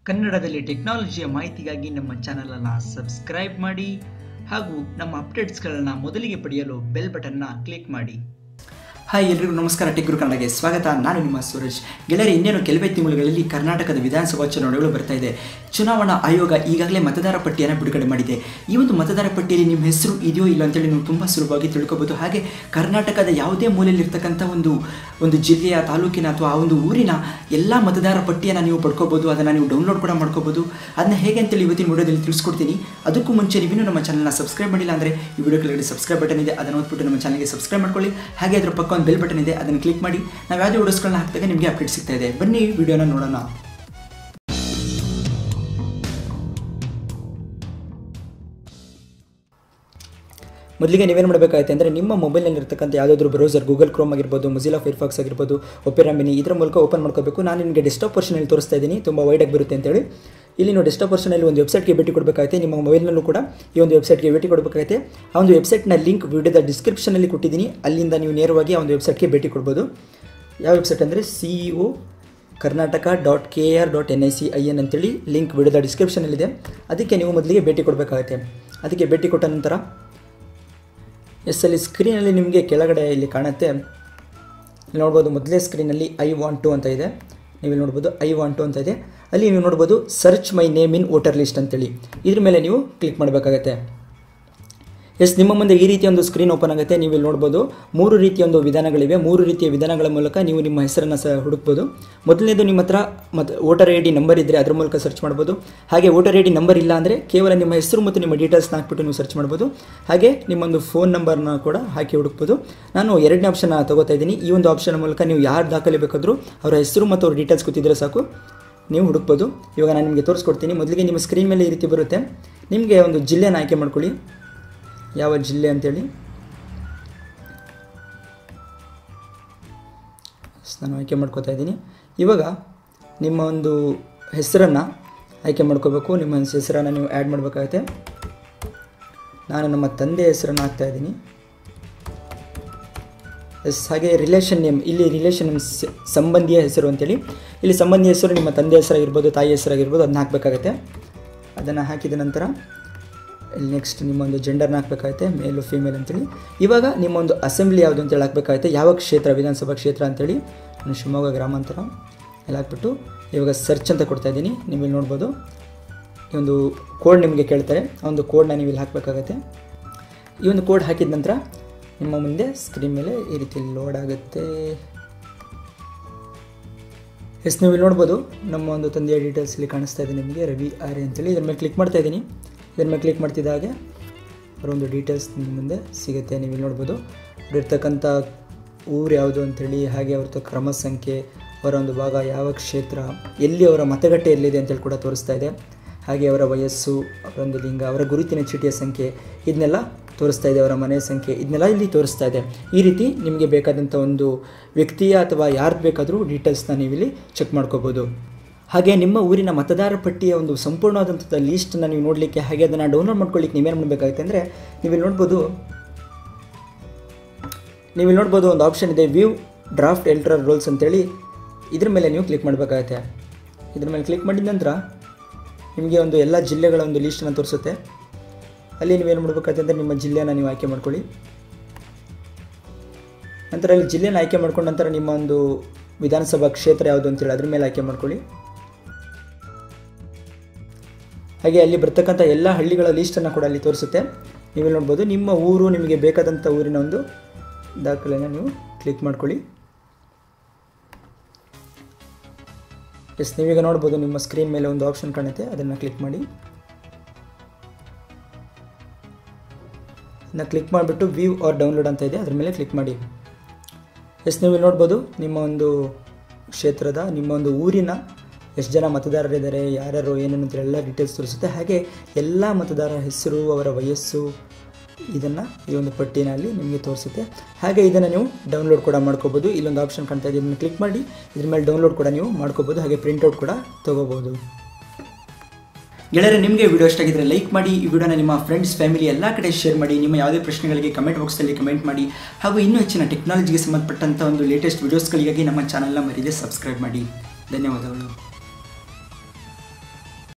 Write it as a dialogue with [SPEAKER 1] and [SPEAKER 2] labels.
[SPEAKER 1] ಕನ್ನಡದಲ್ಲಿ ಟೆಕ್ನಾಲಜಿಯ ಮಾಹಿತಿಗಾಗಿ ನಮ್ಮ ಚಾನೆಲ್ ಅನ್ನು ಸಬ್ಸ್ಕ್ರೈಬ್ ಮಾಡಿ ಹಾಗೂ ನಮ್ಮ ಅಪ್ಡೇಟ್ಸ್ಗಳನ್ನು ಮೊದಲಿಗೆ ಪಡೆಯಲು ಬೆಲ್ ಬಟನ್ನ ಕ್ಲಿಕ್ ಮಾಡಿ.
[SPEAKER 2] ಹಾಯ್ ಎಲ್ರಿಗೂ ನಮಸ್ಕಾರ. ಟೆಕ್ ಗುರು ಕನ್ನಡಗೆ ಸ್ವಾಗತ. ನಾನು ನಿಮ್ಮ ಸುರೇಶ್. ಗೆಳೆಯರೆ, ಇನ್ನೇನು ಕೆಲವೇ ತಿಂಗಳುಗಳಲ್ಲಿ ಕರ್ನಾಟಕದ ವಿಧಾನಸಭಾ ಚುನಾವಣೆಗಳು ಬರ್ತಾ ಇದೆ. ಚುನಾವಣಾ ಆಯೋಗ ಈಗಾಗಲೇ ಮತದಾರ ಪಟ್ಟಿಯನ್ನು ಬಿಡುಗಡೆ ಮಾಡಿದೆ. ಈ ಒಂದು ಮತದಾರ ಪಟ್ಟಿಯಲ್ಲಿ ನಿಮ್ಮ ಹೆಸರು ಇದೆಯೋ ಇಲ್ಲ ಅಂತೇಳಿ ನೀವು ತುಂಬ ಸುಲಭವಾಗಿ ತಿಳ್ಕೊಬೋದು. ಹಾಗೆ ಕರ್ನಾಟಕದ ಯಾವುದೇ ಮೂಲೆಯಲ್ಲಿರ್ತಕ್ಕಂಥ ಒಂದು ಜಿಲ್ಲೆಯ, ತಾಲೂಕಿನ ಅಥವಾ ಆ ಒಂದು ಊರಿನ ಎಲ್ಲ ಮತದಾರ ಪಟ್ಟಿಯನ್ನು ನೀವು ಪಡ್ಕೋಬೋದು. ಅದನ್ನು ನೀವು ಡೌನ್ಲೋಡ್ ಕೂಡ ಮಾಡ್ಕೋಬೋದು. ಅದನ್ನ ಹೇಗೆ ಅಂತೇಳಿ ಇವತ್ತಿನ ವಿಡಿಯೋದಲ್ಲಿ ತಿಳಿಸ್ಕೊಡ್ತೀನಿ. ಅದಕ್ಕೂ ಮುಂಚೆ ನೀವಿನ್ನೂ ನಮ್ಮ ಚಾನಲ್ನ ಸಬ್ಸ್ಕ್ರೈಬ್ ಮಾಡಿಲ್ಲ ಅಂದರೆ ಈ ವಿಡಿಯೋ ಕೆಳಗಡೆ ಸಬ್ಸ್ಕ್ರೈಬ್ ಬಟನ್ ಇದೆ, ಅದನ್ನು ಓದ್ಬಿಟ್ಟು ನಮ್ಮ ಚಾನಲ್ಗೆ ಸಬ್ಸ್ಕ್ರೈಬ್ ಮಾಡ್ಕೊಳ್ಳಿ. ಹಾಗೆ ಅದರ ಪಕ್ಕ ಒಂದು ಬೆಲ್ ಬಟನ್ ಇದೆ, ಅದನ್ನು ಕ್ಲಿಕ್ ಮಾಡಿ. ನಾವು ಯಾವುದೇ ವಿಡಿಯೋಸ್ಗಳನ್ನ ಹಾಕಿದಾಗ ನಿಮಗೆ ಅಪ್ಡೇಟ್ ಸಿಗ್ತಾ ಇದೆ. ಬನ್ನಿ ವಿಡಿಯೋನ ನೋಡೋಣ. ಮೊದಲಿಗೆ ನೀವೇನು ಮಾಡಬೇಕಾಗುತ್ತೆ ಅಂದರೆ, ನಿಮ್ಮ ಮೊಬೈಲ್ನಲ್ಲಿರ್ತಕ್ಕಂಥ ಯಾವುದಾದ್ರೂ ಬ್ರೌಸರ್, ಗೂಗಲ್ ಕ್ರೋಮ್ ಆಗಿರ್ಬೋದು, ಮೊಜಿಲಾ ಫೈರ್ಫಾಕ್ಸ್ ಆಗಿರ್ಬೋದು, ಒಪೆರಾ ಮಿನಿ, ಇದರ ಮೂಲಕ ಓಪನ್ ಮಾಡ್ಕೋಬೇಕು. ನಾನು ನಿಮಗೆ ಡೆಸ್ಕ್ಟಾಪ್ ವರ್ಷನಲ್ಲಿ ತೋರಿಸ್ತಾ ಇದ್ದೀನಿ, ತುಂಬ ವೈಡಾಗಿ ಬರುತ್ತೆ ಅಂತೇಳಿ. ಇಲ್ಲಿ ನೀವು ಡೆಸ್ಕ್ಟಾಪ್ ವರ್ಷನಲ್ಲಿ ಒಂದು ವೆಬ್ಸೈಟ್ಗೆ ಭೇಟಿ ಕೊಡಬೇಕಾಗುತ್ತೆ. ನಿಮ್ಮ ಮೊಬೈಲ್ನಲ್ಲೂ ಕೂಡ ಈ ಒಂದು ವೆಬ್ಸೈಟ್ಗೆ ಭೇಟಿ ಕೊಡಬೇಕಾಗುತ್ತೆ. ಆ ಒಂದು ವೆಬ್ಸೈಟ್ನ ಲಿಂಕ್ ವಿಡಿಯೋದ ಡಿಸ್ಕ್ರಿಪ್ಷನಲ್ಲಿ ಕೊಟ್ಟಿದ್ದೀನಿ. ಅಲ್ಲಿಂದ ನೀವು ನೇರವಾಗಿ ಆ ಒಂದು ವೆಬ್ಸೈಟ್ಗೆ ಭೇಟಿ ಕೊಡ್ಬೋದು. ಯಾವ ವೆಬ್ಸೈಟ್ ಅಂದರೆ CEO karnataka.kr.nic.in ಅಂತೇಳಿ ಲಿಂಕ್ ವಿಡಿಯೋದ ಡಿಸ್ಕ್ರಿಪ್ಷನಲ್ಲಿದೆ. ಅದಕ್ಕೆ ನೀವು ಮೊದಲಿಗೆ ಭೇಟಿ ಕೊಡಬೇಕಾಗುತ್ತೆ. ಅದಕ್ಕೆ ಭೇಟಿ ಕೊಟ್ಟ ನಂತರ ಅಲ್ಲಿ ಸ್ಕ್ರೀನಲ್ಲಿ ನಿಮಗೆ ಕೆಳಗಡೆ ಇಲ್ಲಿ ಕಾಣುತ್ತೆ, ನೋಡ್ಬೋದು. ಮೊದಲೇ ಸ್ಕ್ರೀನಲ್ಲಿ I want to ಅಂತ ಇದೆ, ನೀವು ನೋಡ್ಬೋದು I want to ಅಂತ ಇದೆ. ಅಲ್ಲಿ ನೀವು ನೋಡ್ಬೋದು search my name in voter list ಅಂತೇಳಿ. ಇದ್ರ ಮೇಲೆ ನೀವು ಕ್ಲಿಕ್ ಮಾಡಬೇಕಾಗತ್ತೆ. ನಿಮ್ಮ ಮುಂದೆ ಈ ರೀತಿಯ ಒಂದು ಸ್ಕ್ರೀನ್ ಓಪನ್ ಆಗುತ್ತೆ. ನೀವು ಇಲ್ಲಿ ನೋಡ್ಬೋದು 3 ರೀತಿಯ ಒಂದು ವಿಧಾನಗಳಿವೆ. 3 ರೀತಿಯ ವಿಧಾನಗಳ ಮೂಲಕ ನೀವು ನಿಮ್ಮ ಹೆಸರನ್ನು ಹುಡುಕ್ಬೋದು. ಮೊದಲನೇದು, ನಿಮ್ಮ ಹತ್ರ ವೋಟರ್ ID ನಂಬರ್ ಇದ್ದರೆ ಅದರ ಮೂಲಕ ಸರ್ಚ್ ಮಾಡ್ಬೋದು. ಹಾಗೆ ವೋಟರ್ ID ನಂಬರ್ ಇಲ್ಲ ಅಂದರೆ ಕೇವಲ ನಿಮ್ಮ ಹೆಸರು ಮತ್ತು ನಿಮ್ಮ ಡೀಟೇಲ್ಸ್ನ ಹಾಕ್ಬಿಟ್ಟು ನೀವು ಸರ್ಚ್ ಮಾಡ್ಬೋದು. ಹಾಗೆ ನಿಮ್ಮೊಂದು ಫೋನ್ ನಂಬರ್ನ ಕೂಡ ಹಾಕಿ ಹುಡುಕ್ಬೋದು. ನಾನು 2ನೇ ಆಪ್ಷನ್ ತಗೋತಾ ಇದ್ದೀನಿ. ಈ ಒಂದು ಆಪ್ಷನ್ ಮೂಲಕ ನೀವು ಯಾರು ದಾಖಲೆ ಬೇಕಾದರೂ ಅವರ ಹೆಸರು ಮತ್ತು ಅವ್ರ ಡೀಟೇಲ್ಸ್ ಗೊತ್ತಿದ್ದರೆ ಸಾಕು, ನೀವು ಹುಡುಕ್ಬೋದು. ಇವಾಗ ನಾನು ನಿಮಗೆ ತೋರಿಸ್ಕೊಡ್ತೀನಿ. ಮೊದಲಿಗೆ ನಿಮ್ಮ ಸ್ಕ್ರೀನ್ ಮೇಲೆ ಈ ರೀತಿ ಬರುತ್ತೆ. ನಿಮಗೆ ಒಂದು ಜಿಲ್ಲೆನ ಆಯ್ಕೆ ಮಾಡ್ಕೊಳ್ಳಿ, ಯಾವ ಜಿಲ್ಲೆ ಅಂತೇಳಿ. ನಾನು ಆಯ್ಕೆ ಮಾಡ್ಕೋತಾ ಇದ್ದೀನಿ. ಇವಾಗ ನಿಮ್ಮ ಒಂದು ಹೆಸರನ್ನು ಆಯ್ಕೆ ಮಾಡ್ಕೋಬೇಕು. ನಿಮ್ಮ ಹೆಸರನ್ನು ನೀವು ಆ್ಯಡ್ ಮಾಡಬೇಕಾಗುತ್ತೆ. ನಾನು ನಮ್ಮ ತಂದೆ ಹೆಸರನ್ನು ಹಾಕ್ತಾ ಇದ್ದೀನಿ. ಹಾಗೆ ರಿಲೇಷನ್ ನೇಮ್, ಇಲ್ಲಿ ರಿಲೇಷನ್ ನೇಮ್ ಸಂಬಂಧಿಯ ಹೆಸರು ಅಂತೇಳಿ. ಇಲ್ಲಿ ಸಂಬಂಧಿಯ ಹೆಸರು ನಿಮ್ಮ ತಂದೆ ಹೆಸರಾಗಿರ್ಬೋದು, ತಾಯಿ ಹೆಸರಾಗಿರ್ಬೋದು, ಅದನ್ನ ಹಾಕಬೇಕಾಗತ್ತೆ. ಅದನ್ನು ಹಾಕಿದ ನಂತರ ಇಲ್ಲಿ ನೆಕ್ಸ್ಟ್ ನಿಮ್ಮೊಂದು ಜೆಂಡರ್ನ ಹಾಕಬೇಕಾಗುತ್ತೆ, ಮೇಲು ಫೀಮೇಲ್ ಅಂತೇಳಿ. ಇವಾಗ ನಿಮ್ಮೊಂದು ಅಸೆಂಬ್ಲಿ ಯಾವುದು ಅಂತೇಳಿ ಹಾಕಬೇಕಾಗುತ್ತೆ. ಯಾವ ಕ್ಷೇತ್ರ, ವಿಧಾನಸಭಾ ಕ್ಷೇತ್ರ ಅಂತೇಳಿ. ನಾನು ಶಿವಮೊಗ್ಗ ಗ್ರಾಮಾಂತರ ಎಲ್ಲ ಹಾಕ್ಬಿಟ್ಟು ಇವಾಗ ಸರ್ಚ್ ಅಂತ ಕೊಡ್ತಾ ಇದ್ದೀನಿ. ನೀವು ಇಲ್ಲಿ ನೋಡ್ಬೋದು, ಈ ಒಂದು ಕೋಡ್ ನಿಮಗೆ ಕೇಳ್ತಾರೆ. ಆ ಒಂದು ಕೋಡ್ನ ನೀವು ಇಲ್ಲಿ ಹಾಕಬೇಕಾಗತ್ತೆ. ಈ ಒಂದು ಕೋಡ್ ಹಾಕಿದ ನಂತರ ನಿಮ್ಮ ಮುಂದೆ ಸ್ಕ್ರೀನ್ ಮೇಲೆ ಈ ರೀತಿ ಲೋಡ್ ಆಗುತ್ತೆ. ನೀವು ಇಲ್ಲಿ ನೋಡ್ಬೋದು, ನಮ್ಮ ಒಂದು ತಂದೆಯ ಡೀಟೇಲ್ಸ್ ಇಲ್ಲಿ ಕಾಣಿಸ್ತಾ ಇದೆ ನಿಮಗೆ, ರವಿ ಆರ್ಯ ಅಂತೇಳಿ. ಇದ್ರ ಮೇಲೆ ಕ್ಲಿಕ್ ಮಾಡ್ತಾ ಇದ್ದೀನಿ. ಇದ್ರ ಮೇಲೆ ಕ್ಲಿಕ್ ಮಾಡ್ತಿದ್ದ ಹಾಗೆ ಅವರೊಂದು ಡೀಟೇಲ್ಸ್ ನಿಮ್ಮ ಮುಂದೆ ಸಿಗುತ್ತೆ. ನೀವು ಇಲ್ಲಿ ನೋಡ್ಬೋದು, ಅವರಿರ್ತಕ್ಕಂಥ ಊರು ಯಾವುದು ಅಂಥೇಳಿ, ಹಾಗೆ ಅವ್ರದ್ದು ಕ್ರಮ ಸಂಖ್ಯೆ, ಅವರ ಒಂದು ಭಾಗ, ಯಾವ ಕ್ಷೇತ್ರ, ಎಲ್ಲಿ ಅವರ ಮತಗಟ್ಟೆ ಎಲ್ಲಿದೆ ಅಂತೇಳಿ ಕೂಡ ತೋರಿಸ್ತಾ ಇದೆ. ಹಾಗೆ ಅವರ ವಯಸ್ಸು, ಅವರೊಂದು ಲಿಂಗ, ಅವರ ಗುರುತಿನ ಚೀಟಿಯ ಸಂಖ್ಯೆ, ಇದನ್ನೆಲ್ಲ ತೋರಿಸ್ತಾ ಇದೆ. ಅವರ ಮನೆ ಸಂಖ್ಯೆ, ಇದನ್ನೆಲ್ಲ ಇಲ್ಲಿ ತೋರಿಸ್ತಾ ಇದೆ. ಈ ರೀತಿ ನಿಮಗೆ ಬೇಕಾದಂಥ ಒಂದು ವ್ಯಕ್ತಿಯ ಅಥವಾ ಯಾರ್ದು ಬೇಕಾದರೂ ಡೀಟೇಲ್ಸ್ನ ನೀವಿಲ್ಲಿ ಚೆಕ್ ಮಾಡ್ಕೋಬೋದು. ಹಾಗೆ ನಿಮ್ಮ ಊರಿನ ಮತದಾರ ಪಟ್ಟಿಯ ಒಂದು ಸಂಪೂರ್ಣವಾದಂಥ ಲೀಸ್ಟನ್ನು ನೀವು ನೋಡಲಿಕ್ಕೆ, ಹಾಗೆ ಅದನ್ನು ಡೌನ್ಲೋಡ್ ಮಾಡ್ಕೊಳ್ಳಿಕ್ಕೆ ನೀವೇನು ಮಾಡಬೇಕಾಗುತ್ತೆ ಅಂದರೆ, ನೀವಿಲ್ಲಿ ನೋಡ್ಬೋದು ಒಂದು ಆಪ್ಷನ್ ಇದೆ, ವ್ಯೂ ಡ್ರಾಫ್ಟ್ ಎಲೆಕ್ಟರಲ್ ರೋಲ್ಸ್ ಅಂತೇಳಿ. ಇದ್ರ ಮೇಲೆ ನೀವು ಕ್ಲಿಕ್ ಮಾಡಬೇಕಾಗುತ್ತೆ. ಇದ್ರ ಮೇಲೆ ಕ್ಲಿಕ್ ಮಾಡಿದ ನಂತರ ನಿಮಗೆ ಒಂದು ಎಲ್ಲ ಜಿಲ್ಲೆಗಳ ಒಂದು ಲೀಸ್ಟನ್ನು ತೋರಿಸುತ್ತೆ. ಅಲ್ಲಿ ನೀವೇನು ಮಾಡಬೇಕಾಗುತ್ತೆ ಅಂದರೆ, ನಿಮ್ಮ ಜಿಲ್ಲೆಯನ್ನು ನೀವು ಆಯ್ಕೆ ಮಾಡ್ಕೊಳ್ಳಿ. ನಂತರ ಅಲ್ಲಿ ಜಿಲ್ಲೆನ ಆಯ್ಕೆ ಮಾಡ್ಕೊಂಡ ನಂತರ ನಿಮ್ಮ ಒಂದು ವಿಧಾನಸಭಾ ಕ್ಷೇತ್ರ ಯಾವುದು ಅಂತೇಳಿ ಅದ್ರ ಮೇಲೆ ಆಯ್ಕೆ ಮಾಡ್ಕೊಳ್ಳಿ. ಹಾಗೆ ಅಲ್ಲಿ ಬರ್ತಕ್ಕಂಥ ಎಲ್ಲ ಹಳ್ಳಿಗಳ ಲೀಸ್ಟನ್ನು ಕೂಡ ಅಲ್ಲಿ ತೋರಿಸುತ್ತೆ. ನೀವು ನೋಡ್ಬೋದು, ನಿಮ್ಮ ಊರು, ನಿಮಗೆ ಬೇಕಾದಂಥ ಊರಿನ ಒಂದು ದಾಖಲೆಯನ್ನು ನೀವು ಕ್ಲಿಕ್ ಮಾಡ್ಕೊಳ್ಳಿ. ನೀವೀಗ ನೋಡ್ಬೋದು, ನಿಮ್ಮ ಸ್ಕ್ರೀನ್ ಮೇಲೆ ಒಂದು ಆಪ್ಷನ್ ಕಾಣುತ್ತೆ, ಅದನ್ನು ಕ್ಲಿಕ್ ಮಾಡಿ. ಅದನ್ನು ಕ್ಲಿಕ್ ಮಾಡಿಬಿಟ್ಟು ವ್ಯೂ ಆರ್ ಡೌನ್ಲೋಡ್ ಅಂತ ಇದೆ, ಅದ್ರ ಮೇಲೆ ಕ್ಲಿಕ್ ಮಾಡಿ. ನೀವು ನೋಡ್ಬೋದು, ನಿಮ್ಮ ಒಂದು ಕ್ಷೇತ್ರದ, ನಿಮ್ಮ ಒಂದು ಊರಿನ ಎಷ್ಟು ಜನ ಮತದಾರರಿದ್ದಾರೆ, ಯಾರ್ಯಾರು ಏನೇನು ಅಂತ ಎಲ್ಲ ಡೀಟೇಲ್ಸ್ ತೋರಿಸುತ್ತೆ. ಹಾಗೆ ಎಲ್ಲ ಮತದಾರರ ಹೆಸರು, ಅವರ ವಯಸ್ಸು, ಇದನ್ನು ಈ ಒಂದು ಪಟ್ಟಿನಲ್ಲಿ ನಿಮಗೆ ತೋರಿಸುತ್ತೆ. ಹಾಗೆ ಇದನ್ನು ನೀವು ಡೌನ್ಲೋಡ್ ಕೂಡ ಮಾಡ್ಕೋಬೋದು. ಇಲ್ಲೊಂದು ಆಪ್ಷನ್ ಕಾಣ್ತಾ ಇದೆ, ಇದನ್ನು ಕ್ಲಿಕ್ ಮಾಡಿ ಇದ್ರ ಮೇಲೆ ಡೌನ್ಲೋಡ್ ಕೂಡ ನೀವು ಮಾಡ್ಕೋಬೋದು. ಹಾಗೆ ಪ್ರಿಂಟೌಟ್ ಕೂಡ ತೊಗೋಬೋದು. ಗೆಳೆಯರೆ, ನಿಮಗೆ ವಿಡಿಯೋ ಇಷ್ಟ ಆಗಿದ್ರೆ ಲೈಕ್ ಮಾಡಿ. ಈ ವಿಡಿಯೋನ ನಿಮ್ಮ ಫ್ರೆಂಡ್ಸ್, ಫ್ಯಾಮಿಲಿ ಎಲ್ಲ ಕಡೆ ಶೇರ್ ಮಾಡಿ. ನಿಮ್ಮ ಯಾವುದೇ ಪ್ರಶ್ನೆಗಳಿಗೆ ಕಮೆಂಟ್ ಬಾಕ್ಸಲ್ಲಿ ಕಮೆಂಟ್ ಮಾಡಿ. ಹಾಗೂ ಇನ್ನೂ ಹೆಚ್ಚಿನ ಟೆಕ್ನಾಲಜಿಗೆ ಸಂಬಂಧಪಟ್ಟಂಥ ಒಂದು ಲೇಟೆಸ್ಟ್ ವಿಡಿಯೋಸ್ಗಳಿಗಾಗಿ ನಮ್ಮ ಚಾನಲ್ನ ಮರೀದೆ ಸಬ್ಸ್ಕ್ರೈಬ್ ಮಾಡಿ. ಧನ್ಯವಾದಗಳು.